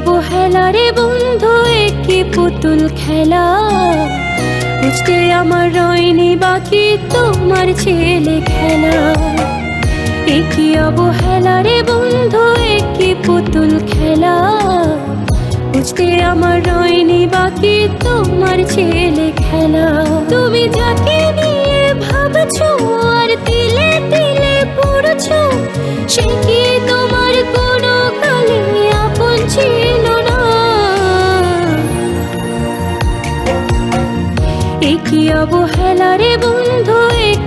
অবহেলা রে বন্ধু, কি পুতুল খেলা। বুঝতে আমার রয়নি বাকি তোমার ছেলে খেলা। কি অবহেলা রে বন্ধু, কি পুতুল খেলা। বুঝতে আমার রয়নি বাকি তোমার ছেলে খেলা। তুমি যাকে নিয়ে ভাবছো আর তিলে তিলে পড়ছো, সে কি তোমার কোনো কালে আপন ছিল না। কি অবহেলা রে বন্ধু,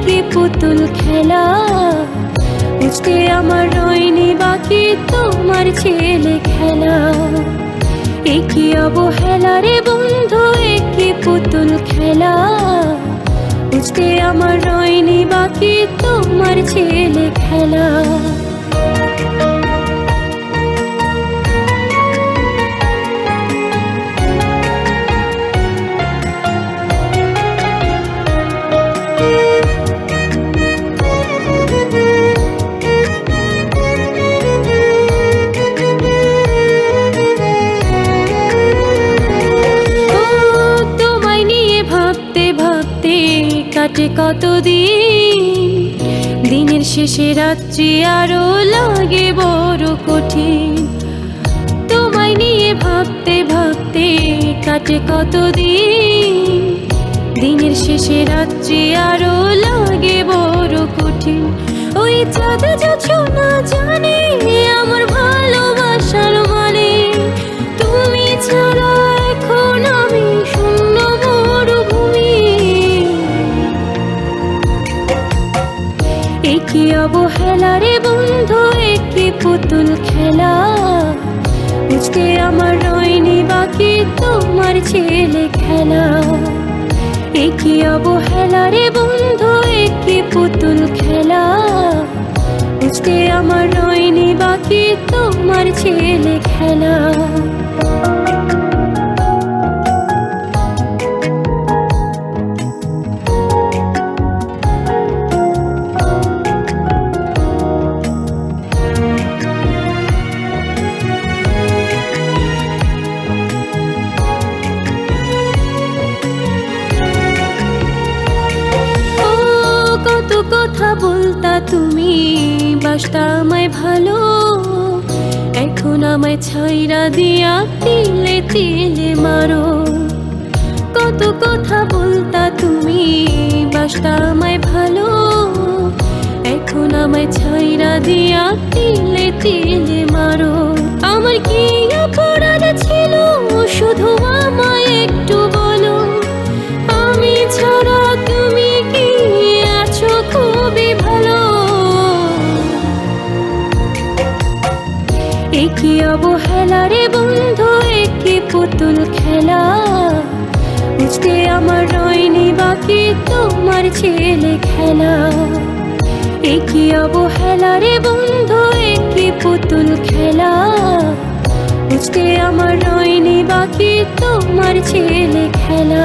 কি পুতুল খেলা। বুঝতে আমার রয়নি বাকি তোমার ছেলে খেলা। কি অবহেলা রে বন্ধু, কি পুতুল খেলা। বুঝতে আমার রয়নি বাকি তোমার ছেলে খেলা। কাটে কতদিন, দিনের শেষে রাত্রি আরো লাগে বড় কঠিন। তোমায় নিয়ে ভাবতে ভাবতে কাটে কতদিন, দিনের শেষে রাত্রি আরো লাগে বড় কঠিন। ওই চাঁদ যাচ্ছো না জানে আমার ভালোবাসার মানে, তুমি ছাড়া এখন আমি শূন্য মরুভূমি। কি অবহেলা রে বন্ধু, কি পুতুল খেলা। বুঝতে আমার রয়নি বাকি তোমার ছেলে খেলা। কি অবহেলা রে বন্ধু, কি পুতুল খেলা। বুঝতে আমার রয়নি বাকি তোমার ছেলে খেলা। কথা বলতা তুমি, বাসতা আমায় ভালো। এখন আমায় ছাইরা দিয়া তিলে তিলে মারো। কত কথা বলতা তুমি, বাসতা আমায় ভালো। এখন আমায় ছাইরা দিয়া তিলে তিলে মারো। আমার কি অপরাধ ছিল শুধু আমায় একটু বলো। আমি ছাড়া তুমি কি আছো খুবই ভালো। কি অবহেলা রে বন্ধু, কি পুতুল খেলা। বুঝতে আমার রয়নি বাকি তোমার ছেলে খেলা। কি অবহেলা রে বন্ধু, কি পুতুল খেলা। বুঝতে আমার রয়নি বাকি তোমার ছেলে খেলা।